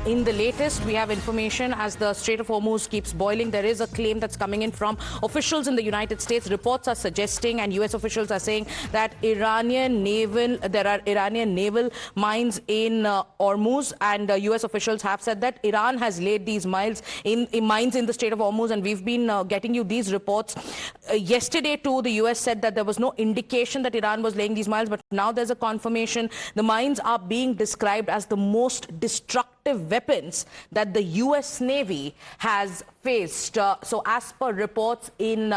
In the latest, we have information as the Strait of Hormuz keeps boiling. There is a claim that's coming in from officials in the United States. Reports are suggesting, and U.S. officials are saying, that there are Iranian naval mines in Hormuz, and U.S. officials have said that Iran has laid these mines in the Strait of Hormuz, and we've been getting you these reports. Yesterday, too, the U.S. said that there was no indication that Iran was laying these mines, but now there's a confirmation. The mines are being described as the most destructive weapons that the U.S. Navy has faced. So as per reports in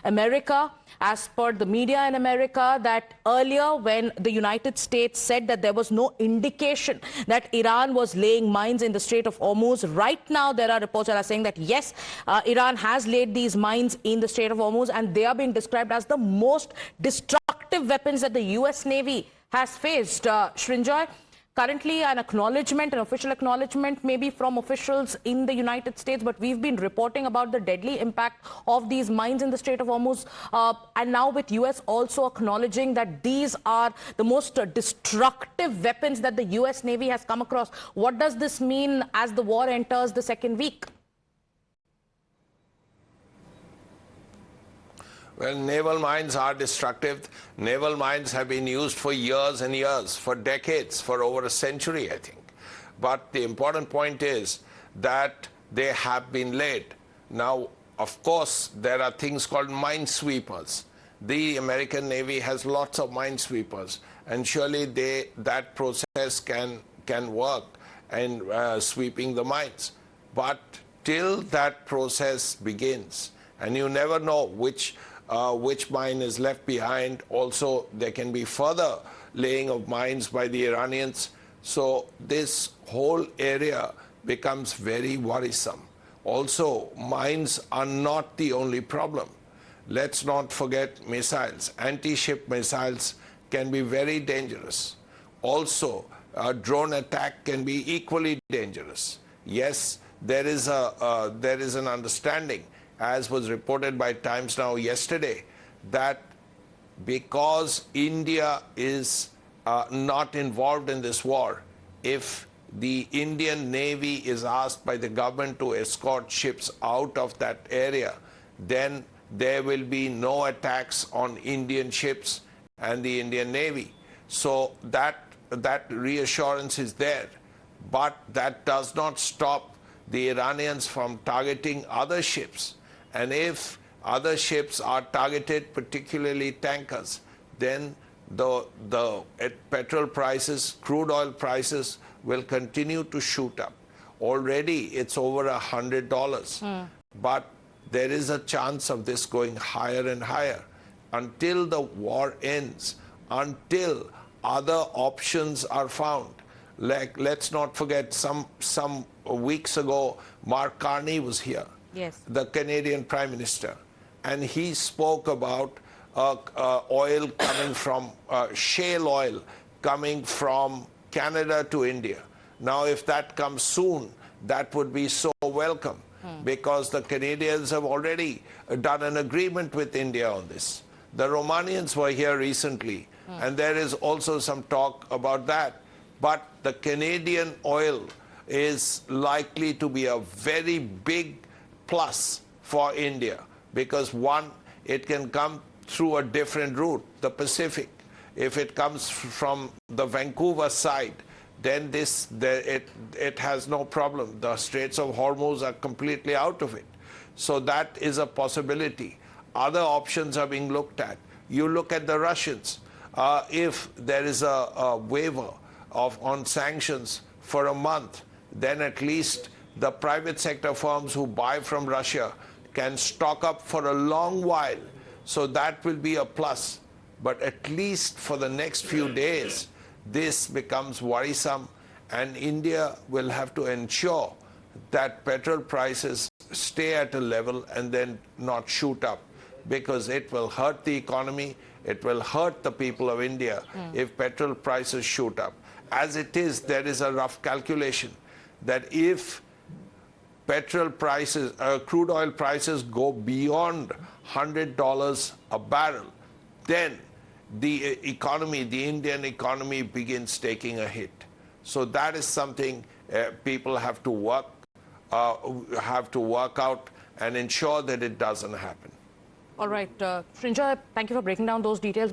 America, as per the media in America, that earlier when the United States said that there was no indication that Iran was laying mines in the Strait of Hormuz, right now there are reports that are saying that yes, Iran has laid these mines in the Strait of Hormuz, and they are being described as the most destructive weapons that the U.S. Navy has faced. Srinjoy, currently an acknowledgement, an official acknowledgement maybe from officials in the United States, but we've been reporting about the deadly impact of these mines in the Strait of Hormuz, and now with US also acknowledging that these are the most destructive weapons that the US Navy has come across. What does this mean as the war enters the second week? Well, naval mines are destructive. Naval mines have been used for years and years, for decades, for over a century, I think. But the important point is that they have been laid. Now, of course, there are things called minesweepers. The American Navy has lots of minesweepers, and surely that process can work in sweeping the mines. But till that process begins, and you never know which mine is left behind. Also, there can be further laying of mines by the Iranians. So this whole area becomes very worrisome. Also, mines are not the only problem. Let's not forget missiles. Anti-ship missiles can be very dangerous. Also, a drone attack can be equally dangerous. Yes, there is an understanding, as was reported by Times Now yesterday, that because India is not involved in this war, if the Indian Navy is asked by the government to escort ships out of that area, then there will be no attacks on Indian ships and the Indian Navy. So that reassurance is there. But that does not stop the Iranians from targeting other ships. And if other ships are targeted, particularly tankers, then the petrol prices, crude oil prices will continue to shoot up. Already it's over $100. But there is a chance of this going higher and higher until the war ends, until other options are found. Like, let's not forget, some weeks ago, Mark Carney was here. Yes. The Canadian Prime Minister, and he spoke about oil coming from shale oil coming from Canada to India. Now, if that comes soon, that would be so welcome, because the Canadians have already done an agreement with India on this. The Romanians were here recently, and there is also some talk about that. But the Canadian oil is likely to be a very big plus for India, because one, it can come through a different route, the Pacific. If it comes from the Vancouver side, then it has no problem. The Straits of Hormuz are completely out of it. So that is a possibility. Other options are being looked at. You look at the Russians. If there is a waiver on sanctions for a month, then at least the private sector firms who buy from Russia can stock up for a long while. So that will be a plus. But at least for the next few days, this becomes worrisome, and India will have to ensure that petrol prices stay at a level and then not shoot up, because it will hurt the economy, it will hurt the people of India if petrol prices shoot up. As it is, there is a rough calculation that if petrol prices, crude oil prices go beyond $100 a barrel, then the economy, the Indian economy, begins taking a hit. So that is something people have to work out and ensure that it doesn't happen. All right, Srinja, thank you for breaking down those details.